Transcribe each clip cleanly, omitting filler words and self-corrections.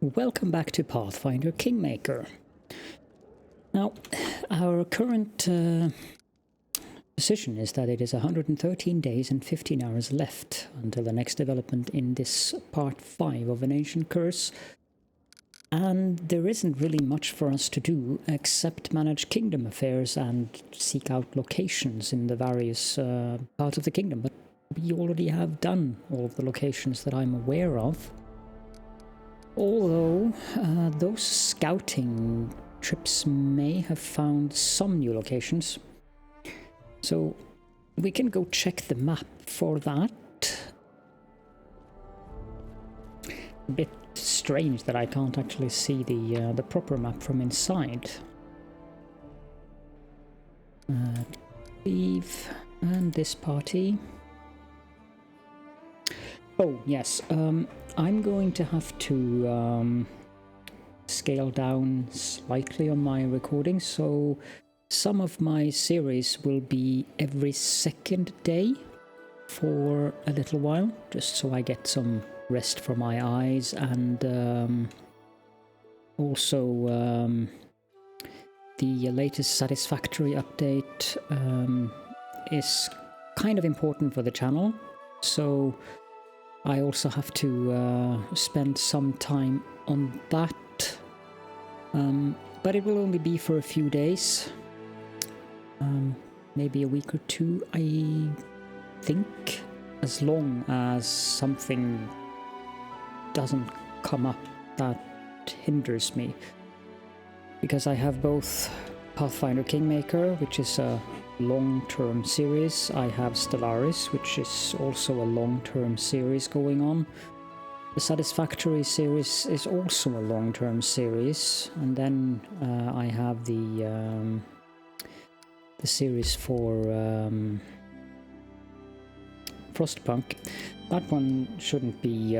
Welcome back to Pathfinder Kingmaker. Now, our current position is that it is 113 days and 15 hours left until the next development in this part 5 of An Ancient Curse. And there isn't really much for us to do except manage kingdom affairs and seek out locations in the various parts of the kingdom. But we already have done all of the locations that I'm aware of. Although those scouting trips may have found some new locations. So we can go check the map for that. A bit strange that I can't actually see the proper map from inside. Leave and this party. Oh, yes, I'm going to have to scale down slightly on my recording, so some of my series will be every second day for a little while, just so I get some rest for my eyes, and also the latest Satisfactory update is kind of important for the channel, so I also have to spend some time on that, but it will only be for a few days, maybe a week or two, I think, as long as something doesn't come up that hinders me, because I have both Pathfinder Kingmaker, which is a long-term series. I have Stellaris, which is also a long-term series going on. The Satisfactory series is also a long-term series, and then I have the series for Frostpunk. That one shouldn't be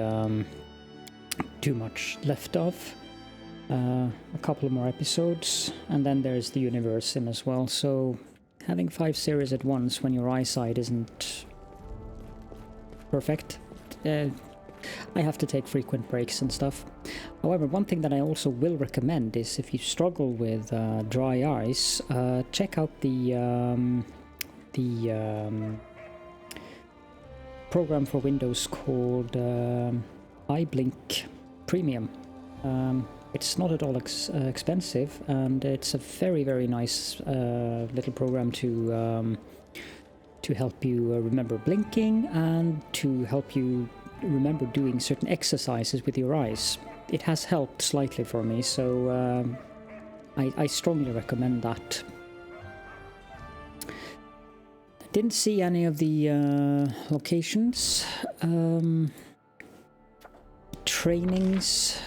too much left of. A couple more episodes, and then there's the universe in as well, so having 5 series at once when your eyesight isn't perfect, I have to take frequent breaks and stuff. However, one thing that I also will recommend is if you struggle with dry eyes, check out the program for Windows called iBlink Premium. It's not at all expensive, and it's a very, very nice little program to help you remember blinking and to help you remember doing certain exercises with your eyes. It has helped slightly for me, so I strongly recommend that. I didn't see any of the locations. Trainings.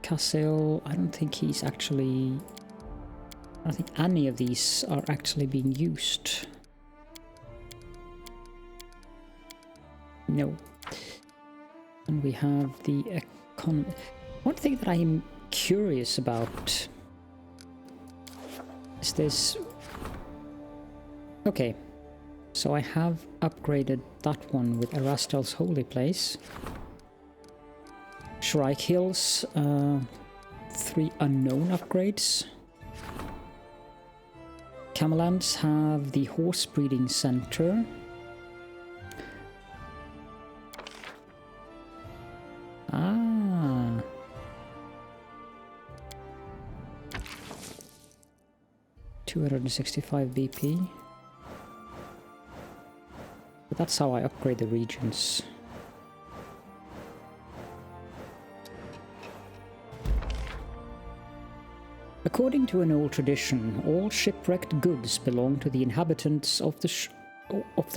Cassel, I don't think he's actually... I don't think any of these are actually being used. No. And we have the economy. One thing that I'm curious about is this... Okay, so I have upgraded that one with Erastel's Holy Place. Shrike Hills, 3 unknown upgrades. Camelands have the Horse Breeding Center. Ah. 265 BP. But that's how I upgrade the regions. According to an old tradition, all shipwrecked goods belong to the inhabitants of the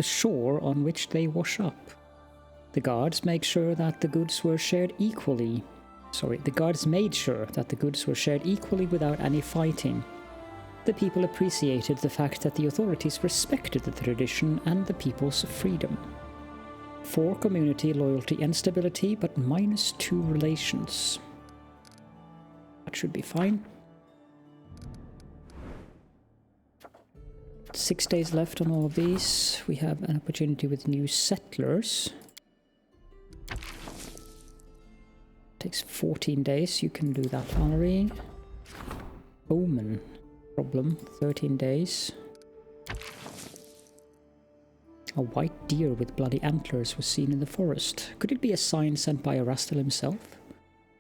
shore on which they wash up. The guards make sure that the goods were shared equally. The guards made sure that the goods were shared equally without any fighting. The people appreciated the fact that the authorities respected the tradition and the people's freedom. 4 community, loyalty and stability, but -2 relations. That should be fine. 6 days left on all of these. We have an opportunity with new settlers. Takes 14 days. You can do that, Valerie. Omen. Problem. 13 days. A white deer with bloody antlers was seen in the forest. Could it be a sign sent by Erastil himself?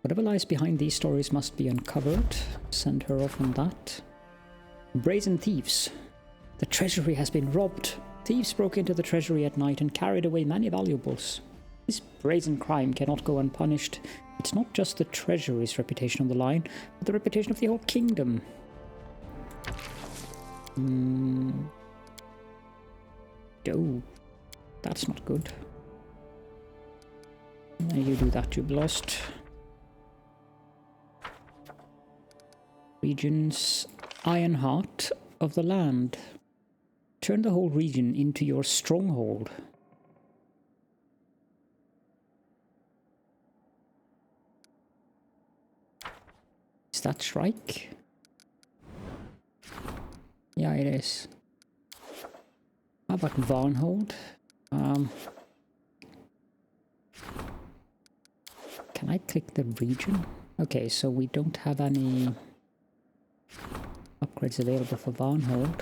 Whatever lies behind these stories must be uncovered. Send her off on that. Brazen thieves. The treasury has been robbed. Thieves broke into the treasury at night and carried away many valuables. This brazen crime cannot go unpunished. It's not just the treasury's reputation on the line, but the reputation of the whole kingdom. Oh, that's not good. You do that, you've lost. Regions, Iron Heart of the land. Turn the whole region into your stronghold. Is that Shrike? Yeah, it is. How about Varnhold? Can I click the region? Okay, so we don't have any upgrades available for Varnhold.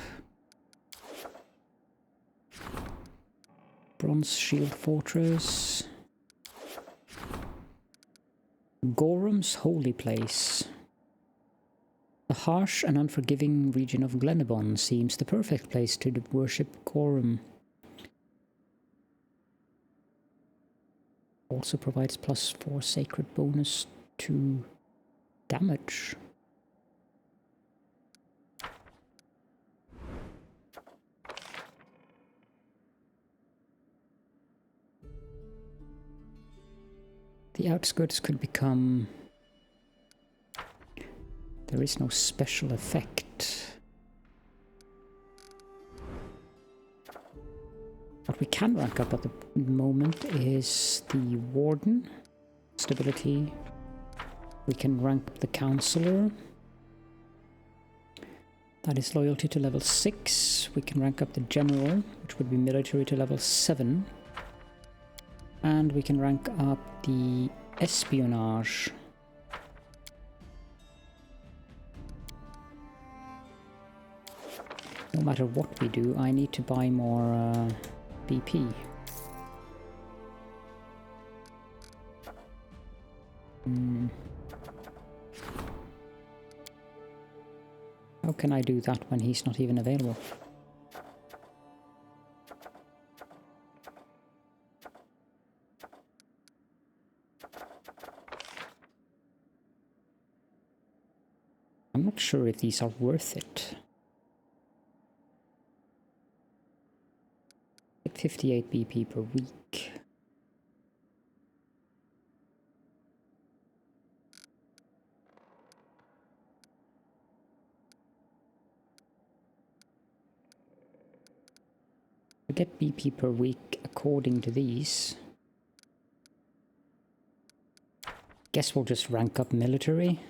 Bronze Shield Fortress. Gorham's Holy Place. The harsh and unforgiving region of Glenabon seems the perfect place to worship Gorham. Also provides +4 sacred bonus to damage. The outskirts could become... There is no special effect. What we can rank up at the moment is the Warden. Stability. We can rank up the Counselor. That is loyalty to level 6. We can rank up the General, which would be military, to level 7. And we can rank up the Espionage. No matter what we do, I need to buy more BP. How can I do that when he's not even available? I'm not sure if these are worth it. 58 BP per week. I get BP per week according to these. Guess we'll just rank up military.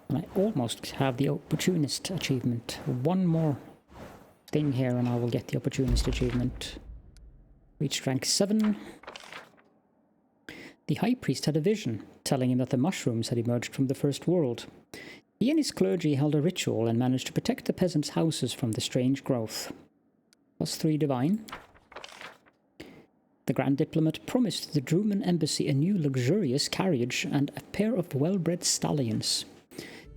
And I almost have the Opportunist achievement. One more thing here and I will get the Opportunist achievement. Reached rank 7. The High Priest had a vision, telling him that the mushrooms had emerged from the First World. He and his clergy held a ritual and managed to protect the peasants' houses from the strange growth. +3 divine. The Grand Diplomat promised the Druman embassy a new luxurious carriage and a pair of well-bred stallions.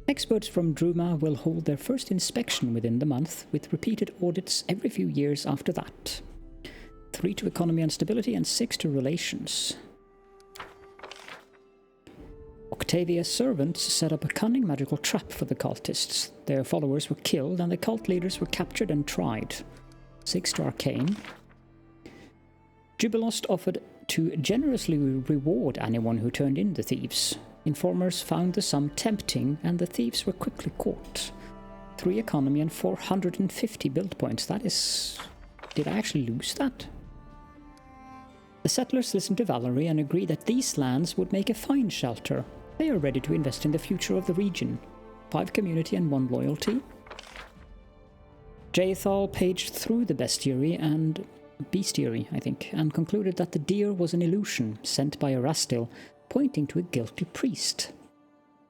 Experts from Druma will hold their first inspection within the month, with repeated audits every few years after that. 3 to economy and stability and 6 to relations. Octavia's servants set up a cunning magical trap for the cultists. Their followers were killed and the cult leaders were captured and tried. 6 to arcane. Jubilost offered to generously reward anyone who turned in the thieves. Informers found the sum tempting and the thieves were quickly caught. 3 economy and 450 build points. That is... Did I actually lose that? The settlers listened to Valerie and agreed that these lands would make a fine shelter. They are ready to invest in the future of the region. 5 community and 1 loyalty. Jaethal paged through the bestiary, I think, and concluded that the deer was an illusion sent by Erastil, pointing to a guilty priest.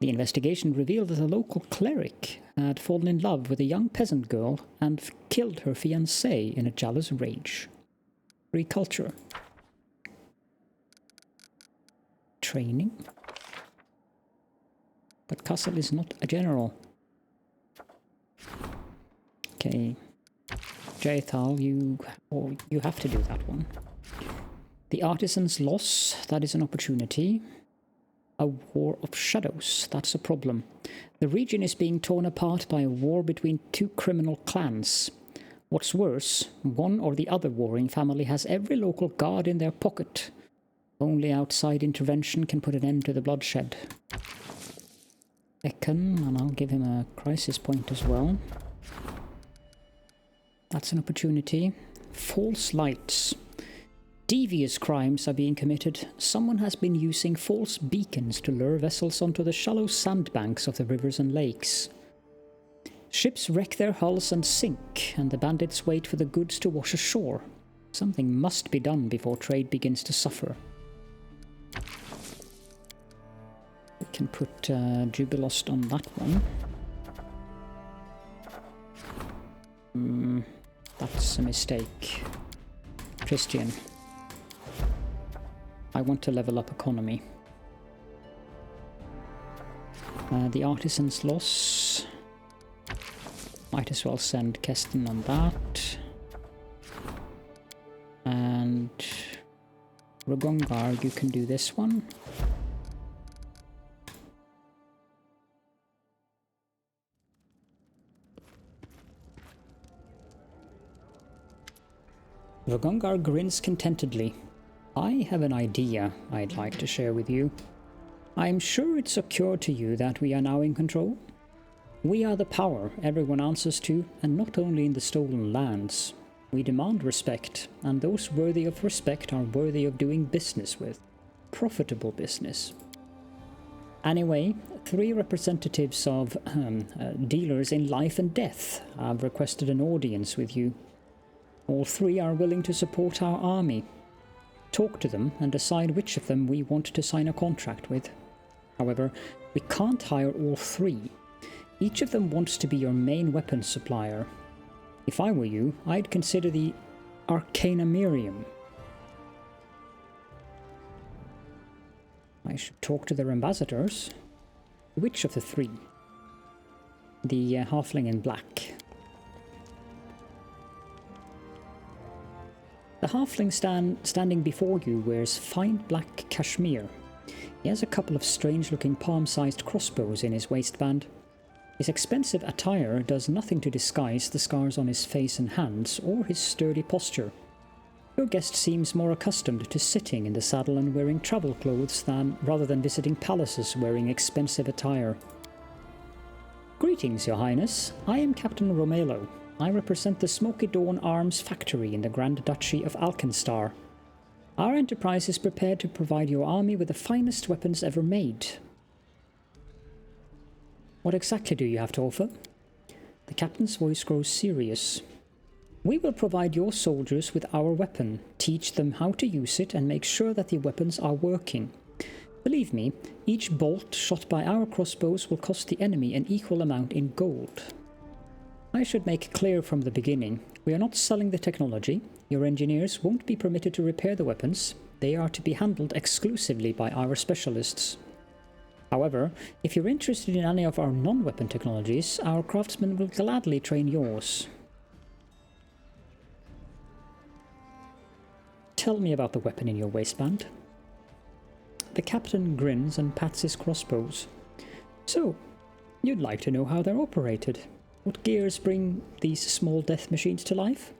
The investigation revealed that a local cleric had fallen in love with a young peasant girl and killed her fiancé in a jealous rage. Free culture. Training. But Kassel is not a general. Okay. Jaethal, you have to do that one. The Artisan's Loss, that is an opportunity. A War of Shadows, that's a problem. The region is being torn apart by a war between two criminal clans. What's worse, one or the other warring family has every local guard in their pocket. Only outside intervention can put an end to the bloodshed. Ekan, and I'll give him a crisis point as well. That's an opportunity. False lights. Devious crimes are being committed. Someone has been using false beacons to lure vessels onto the shallow sandbanks of the rivers and lakes. Ships wreck their hulls and sink, and the bandits wait for the goods to wash ashore. Something must be done before trade begins to suffer. We can put Jubilost on that one. That's a mistake. Christian. I want to level up economy. The Artisan's Loss. Might as well send Keston on that. And Rogongar, you can do this one. Rogongar grins contentedly. I have an idea I'd like to share with you. I'm sure it's occurred to you that we are now in control. We are the power everyone answers to, and not only in the stolen lands. We demand respect, and those worthy of respect are worthy of doing business with. Profitable business. Anyway, 3 representatives of dealers in life and death have requested an audience with you. All 3 are willing to support our army. Talk to them and decide which of them we want to sign a contract with. However, we can't hire all 3. Each of them wants to be your main weapons supplier. If I were you, I'd consider the Arcanum. I should talk to their ambassadors. Which of the 3? The halfling in black. The halfling standing before you wears fine black cashmere. He has a couple of strange-looking palm-sized crossbows in his waistband. His expensive attire does nothing to disguise the scars on his face and hands, or his sturdy posture. Your guest seems more accustomed to sitting in the saddle and wearing travel clothes rather than visiting palaces wearing expensive attire. Greetings, Your Highness. I am Captain Romelo. I represent the Smoky Dawn Arms Factory in the Grand Duchy of Alkenstar. Our enterprise is prepared to provide your army with the finest weapons ever made. What exactly do you have to offer? The captain's voice grows serious. We will provide your soldiers with our weapon, teach them how to use it, and make sure that the weapons are working. Believe me, each bolt shot by our crossbows will cost the enemy an equal amount in gold. I should make clear from the beginning, we are not selling the technology. Your engineers won't be permitted to repair the weapons. They are to be handled exclusively by our specialists. However, if you're interested in any of our non-weapon technologies, our craftsmen will gladly train yours. Tell me about the weapon in your waistband. The captain grins and pats his crossbows. So, you'd like to know how they're operated? What gears bring these small death machines to life?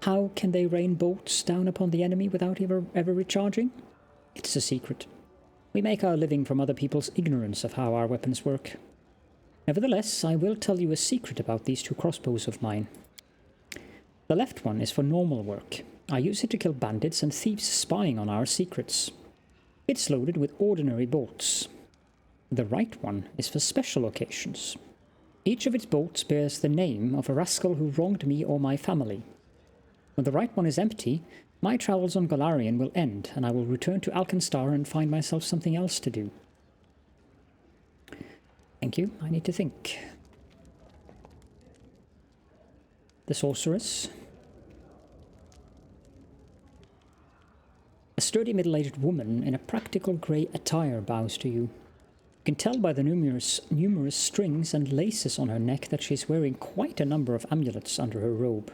How can they rain bolts down upon the enemy without ever recharging? It's a secret. We make our living from other people's ignorance of how our weapons work. Nevertheless, I will tell you a secret about these 2 crossbows of mine. The left one is for normal work. I use it to kill bandits and thieves spying on our secrets. It's loaded with ordinary bolts. The right one is for special occasions. Each of its bolts bears the name of a rascal who wronged me or my family. When the right one is empty, my travels on Golarion will end, and I will return to Alkenstar and find myself something else to do. Thank you, I need to think. The sorceress. A sturdy middle-aged woman in a practical grey attire bows to you. You can tell by the numerous strings and laces on her neck that she is wearing quite a number of amulets under her robe.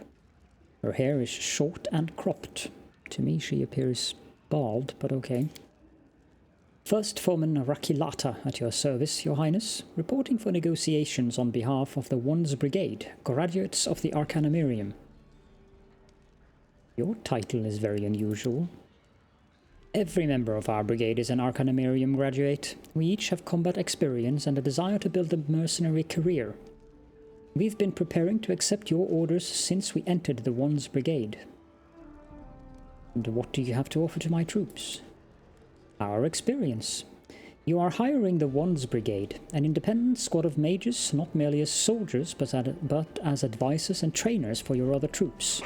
Her hair is short and cropped. To me she appears bald, but okay. First Foreman Rakilata at your service, Your Highness, reporting for negotiations on behalf of the Wands Brigade, graduates of the Arcanum. Your title is very unusual. Every member of our brigade is an Arcanum graduate. We each have combat experience and a desire to build a mercenary career. We've been preparing to accept your orders since we entered the Wands Brigade. And what do you have to offer to my troops? Our experience. You are hiring the Wands Brigade, an independent squad of mages, not merely as soldiers, but as advisors and trainers for your other troops.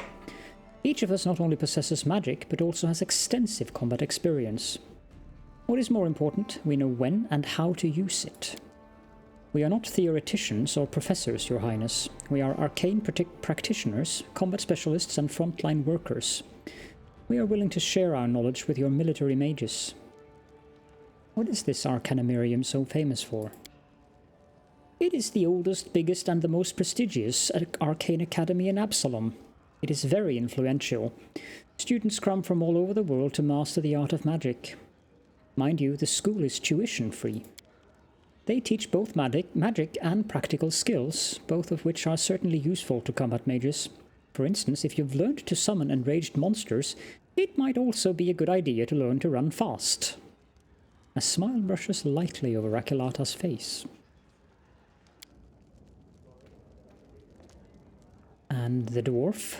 Each of us not only possesses magic, but also has extensive combat experience. What is more important, we know when and how to use it. We are not theoreticians or professors, Your Highness. We are arcane practitioners, combat specialists and frontline workers. We are willing to share our knowledge with your military mages. What is this Arcanum so famous for? It is the oldest, biggest and the most prestigious arcane academy in Absalom. It is very influential. Students come from all over the world to master the art of magic. Mind you, the school is tuition-free. They teach both magic and practical skills, both of which are certainly useful to combat mages. For instance, if you've learned to summon enraged monsters, it might also be a good idea to learn to run fast. A smile brushes lightly over Rakilata's face. And the dwarf.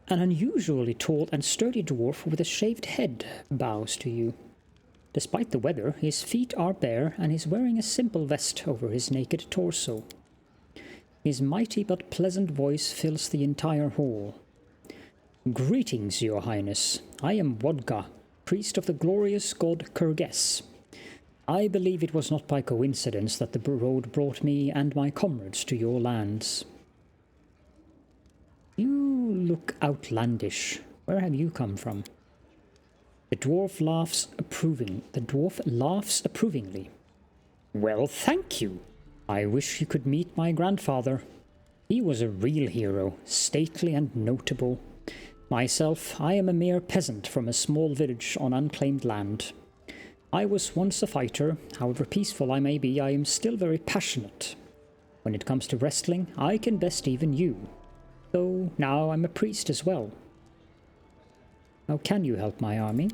An unusually tall and sturdy dwarf with a shaved head bows to you. Despite the weather, his feet are bare and he's wearing a simple vest over his naked torso. His mighty but pleasant voice fills the entire hall. Greetings, Your Highness. I am Wodka, priest of the glorious god Kurges. I believe it was not by coincidence that the road brought me and my comrades to your lands. You look outlandish. Where have you come from? The dwarf laughs approvingly. Well, thank you. I wish you could meet my grandfather. He was a real hero, stately and notable. Myself, I am a mere peasant from a small village on unclaimed land. I was once a fighter. However peaceful I may be, I am still very passionate. When it comes to wrestling, I can best even you. Though now I'm a priest as well. How can you help my army?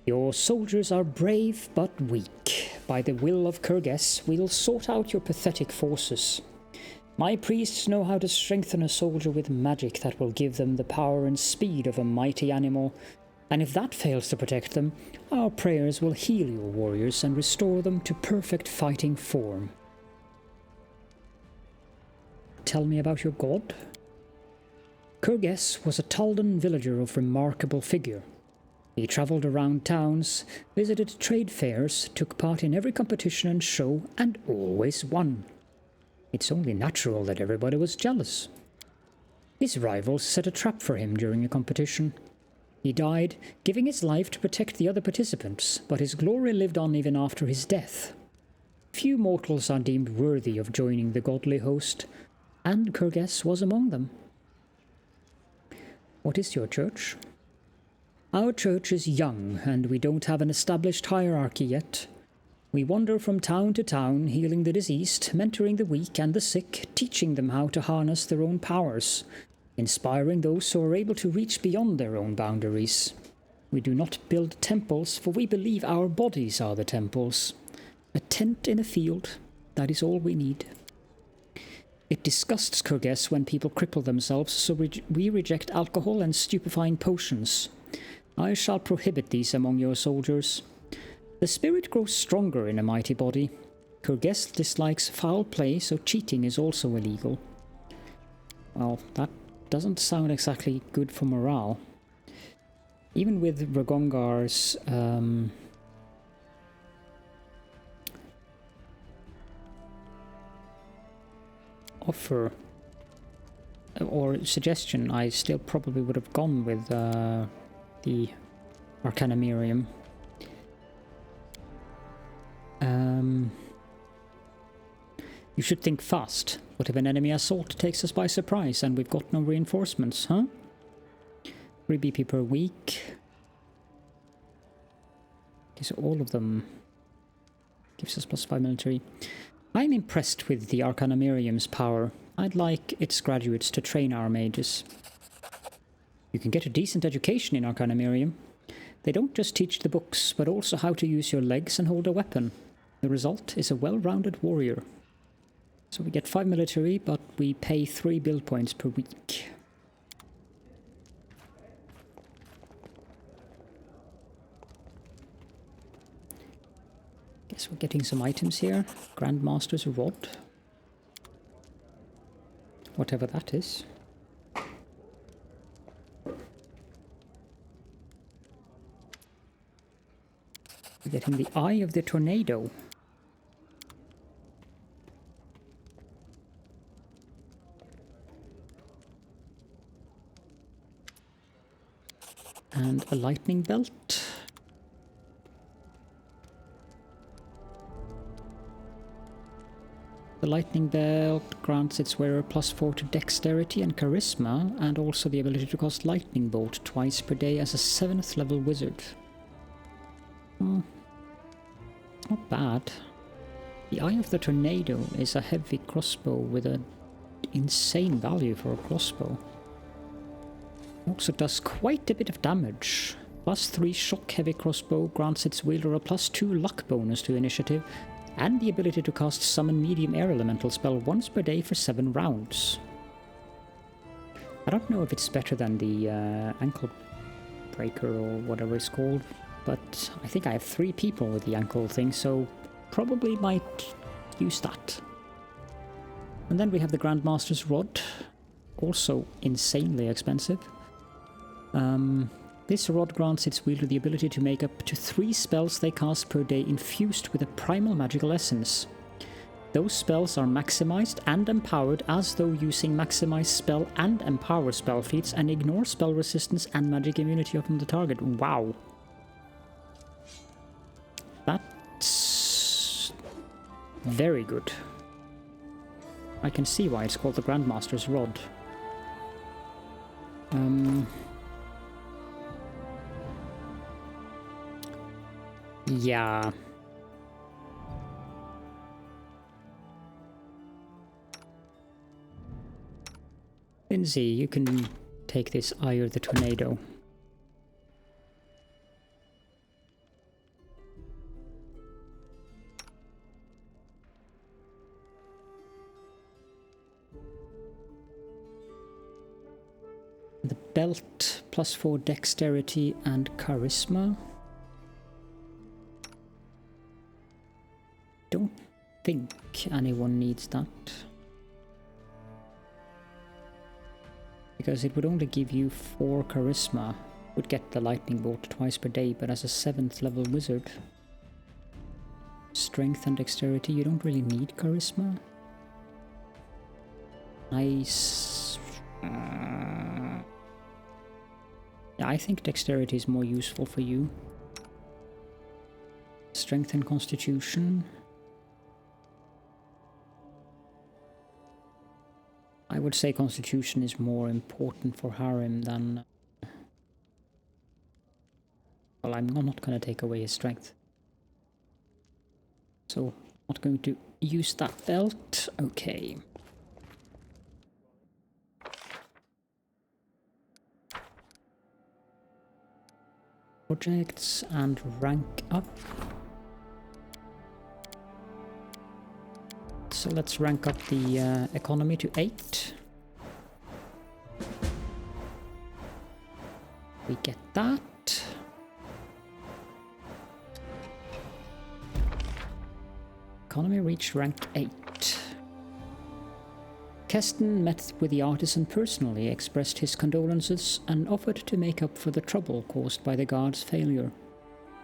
Your soldiers are brave but weak. By the will of Kurges, we'll sort out your pathetic forces. My priests know how to strengthen a soldier with magic that will give them the power and speed of a mighty animal, and if that fails to protect them, our prayers will heal your warriors and restore them to perfect fighting form. Tell me about your god? Kurges was a Taldan villager of remarkable figure. He travelled around towns, visited trade fairs, took part in every competition and show, and always won. It's only natural that everybody was jealous. His rivals set a trap for him during a competition. He died, giving his life to protect the other participants, but his glory lived on even after his death. Few mortals are deemed worthy of joining the godly host, and Kurges was among them. What is your church? Our church is young, and we don't have an established hierarchy yet. We wander from town to town, healing the diseased, mentoring the weak and the sick, teaching them how to harness their own powers, inspiring those who are able to reach beyond their own boundaries. We do not build temples, for we believe our bodies are the temples. A tent in a field, that is all we need. It disgusts Kurges when people cripple themselves, so we reject alcohol and stupefying potions. I shall prohibit these among your soldiers. The spirit grows stronger in a mighty body. Her guest dislikes foul play, so cheating is also illegal. Well, that doesn't sound exactly good for morale. Even with Ragongar's offer or suggestion, I still probably would have gone with the Arcanum. You should think fast. What if an enemy assault takes us by surprise and we've got no reinforcements, huh? 3 BP per week. Okay, so all of them gives us +5 military. I'm impressed with the Arcanum's power. I'd like its graduates to train our mages. You can get a decent education in Arcanum. They don't just teach the books, but also how to use your legs and hold a weapon. The result is a well-rounded warrior. So we get 5 military, but we pay 3 build points per week. Guess we're getting some items here. Grandmaster's Rod. Whatever that is. We're getting the Eye of the Tornado. And a lightning belt. The lightning belt grants its wearer +4 to dexterity and charisma, and also the ability to cast lightning bolt twice per day as a 7th level wizard. Not bad. The Eye of the Tornado is a heavy crossbow with an insane value for a crossbow. Also does quite a bit of damage. +3 shock heavy crossbow grants its wielder a +2 luck bonus to initiative, and the ability to cast summon medium air elemental spell once per day for 7 rounds. I don't know if it's better than the ankle breaker or whatever it's called, but I think I have 3 people with the ankle thing, so probably might use that. And then we have the Grandmaster's Rod, also insanely expensive. This rod grants its wielder the ability to make up to 3 spells they cast per day infused with a primal magical essence. Those spells are maximized and empowered as though using maximize spell and empower spell feats, and ignore spell resistance and magic immunity from the target. Wow. That's very good. I can see why it's called the Grandmaster's Rod. Yeah. Lindsay, you can take this Eye of the Tornado. The belt, +4 dexterity and charisma. Don't think anyone needs that. Because it would only give you 4 charisma. Would get the lightning bolt twice per day, but as a 7th level wizard. Strength and dexterity, you don't really need charisma. Nice. Yeah, I think dexterity is more useful for you. Strength and constitution. I would say constitution is more important for Harem than... Well, I'm not going to take away his strength. So, not going to use that belt. Okay. Projects and rank up. So let's rank up the economy to 8. We get that. Economy reached rank 8. Keston met with the artisan personally, expressed his condolences, and offered to make up for the trouble caused by the guard's failure.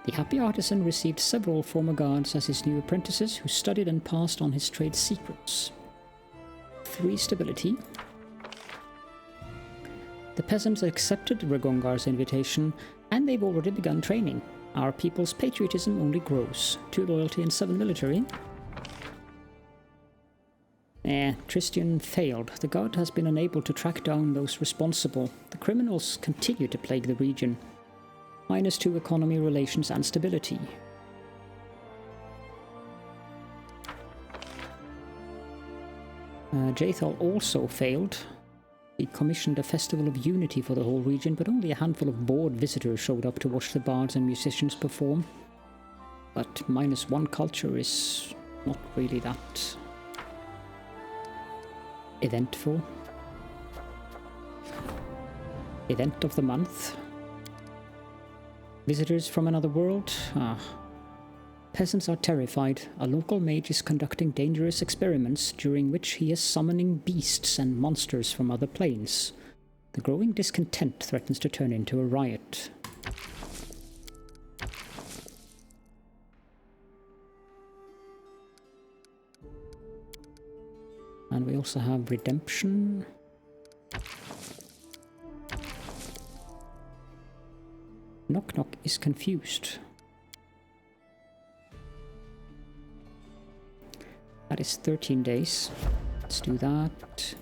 The happy artisan received several former guards as his new apprentices who studied and passed on his trade secrets. 3 stability. The peasants accepted Ragongar's invitation, and they've already begun training. Our people's patriotism only grows. 2 loyalty and 7 military. Tristian failed. The guard has been unable to track down those responsible. The criminals continue to plague the region. -2 economy, relations, and stability. Jathal also failed. He commissioned a festival of unity for the whole region, but only a handful of bored visitors showed up to watch the bards and musicians perform. But -1 culture is not really that eventful. Event of the month. Visitors from another world? Peasants are terrified. A local mage is conducting dangerous experiments during which he is summoning beasts and monsters from other planes. The growing discontent threatens to turn into a riot. And we also have redemption. Knock Knock is confused. That is 13 days. Let's do that.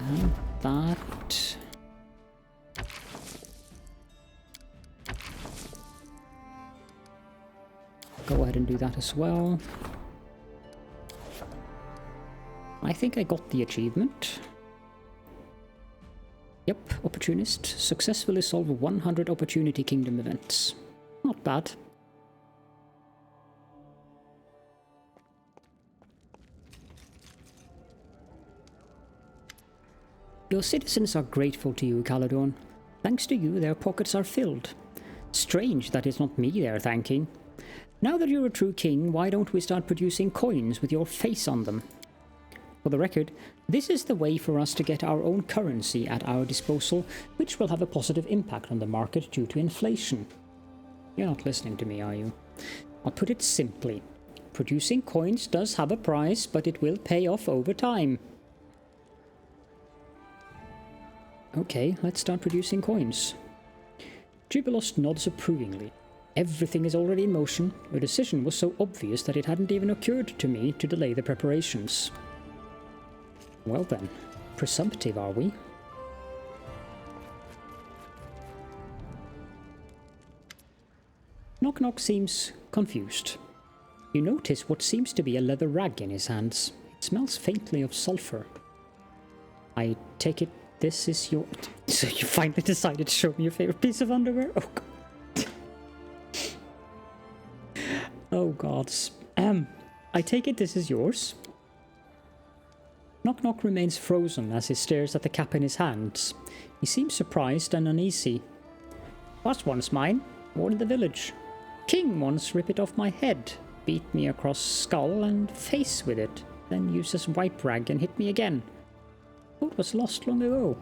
And that. Go ahead and do that as well. I think I got the achievement. Yep, Opportunist. Successfully solve 100 Opportunity Kingdom events. Not bad. Your citizens are grateful to you, Caledorn. Thanks to you, their pockets are filled. Strange that it's not me they're thanking. Now that you're a true king, why don't we start producing coins with your face on them? For the record, this is the way for us to get our own currency at our disposal, which will have a positive impact on the market due to inflation. You're not listening to me, are you? I'll put it simply. Producing coins does have a price, but it will pay off over time. Okay, let's start producing coins. Jubilost nods approvingly. Everything is already in motion. Your decision was so obvious that it hadn't even occurred to me to delay the preparations. Well then, presumptive are we? Knock Knock seems confused. You notice what seems to be a leather rag in his hands. It smells faintly of sulfur. I take it this is your... So you finally decided to show me your favorite piece of underwear? Oh god. Oh gods. I take it this is yours? Knock Knock remains frozen as he stares at the cap in his hands. He seems surprised and uneasy. Was once mine, worn in the village. King once ripped it off my head, beat me across skull and face with it, then used as wipe rag and hit me again. Thought was lost long ago.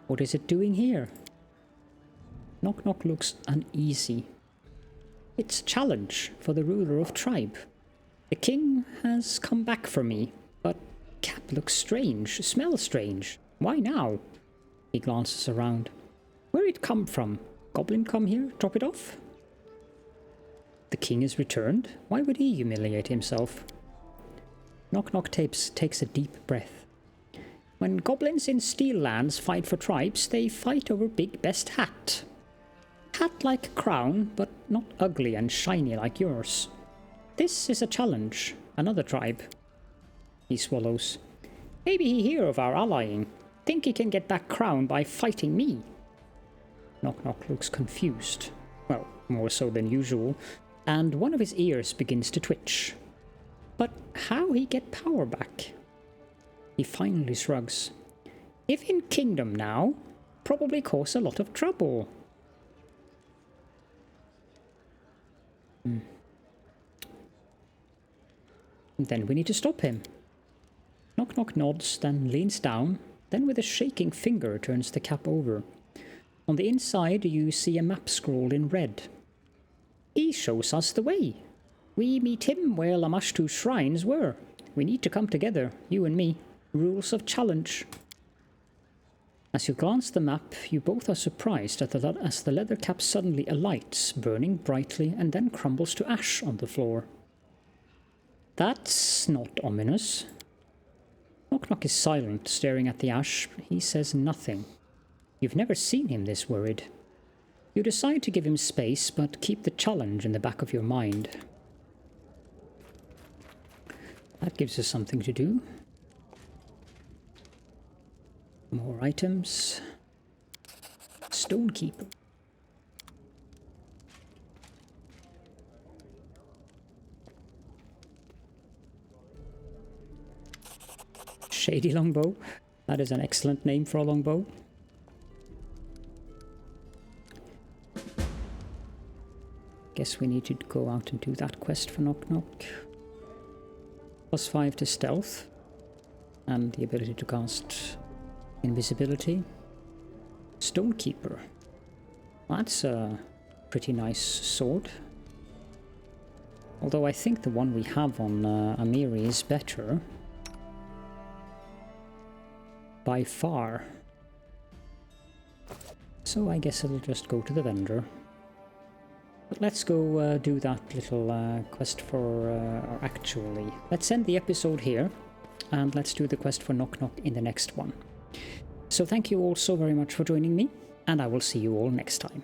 What is it doing here? Knock Knock looks uneasy. It's a challenge for the ruler of tribe. The king has come back for me, but cap looks strange, smells strange. Why now? He glances around. Where'd it come from? Goblin come here, drop it off? The king has returned? Why would he humiliate himself? Knock Knock takes a deep breath. When goblins in Steel Lands fight for tribes, they fight over Big Best Hat. Hat like a crown, but not ugly and shiny like yours. This is a challenge. Another tribe. He swallows. Maybe he hear of our allying. Think he can get that crown by fighting me? Knock Knock looks confused. Well, more so than usual. And one of his ears begins to twitch. But how he get power back? He finally shrugs. If in Kingdom now, probably cause a lot of trouble. Then we need to stop him. Knock Knock nods, then leans down, then with a shaking finger turns the cap over. On the inside you see a map scrolled in red. He shows us the way. We meet him where Lamashtu's shrines were. We need to come together, you and me. Rules of challenge. As you glance the map, you both are surprised as the leather cap suddenly alights, burning brightly, and then crumbles to ash on the floor. That's not ominous. Knock Knock is silent, staring at the ash. He says nothing. You've never seen him this worried. You decide to give him space, but keep the challenge in the back of your mind. That gives us something to do. More items. Stonekeeper. Shady longbow. That is an excellent name for a longbow. Guess we need to go out and do that quest for Knock Knock. +5 to stealth. And the ability to cast invisibility. Stonekeeper. That's a pretty nice sword. Although I think the one we have on Amiri is better. By far. So I guess it'll just go to the vendor. But let's go do that little quest for... or actually, let's end the episode here. And let's do the quest for Knock Knock in the next one. So thank you all so very much for joining me, and I will see you all next time.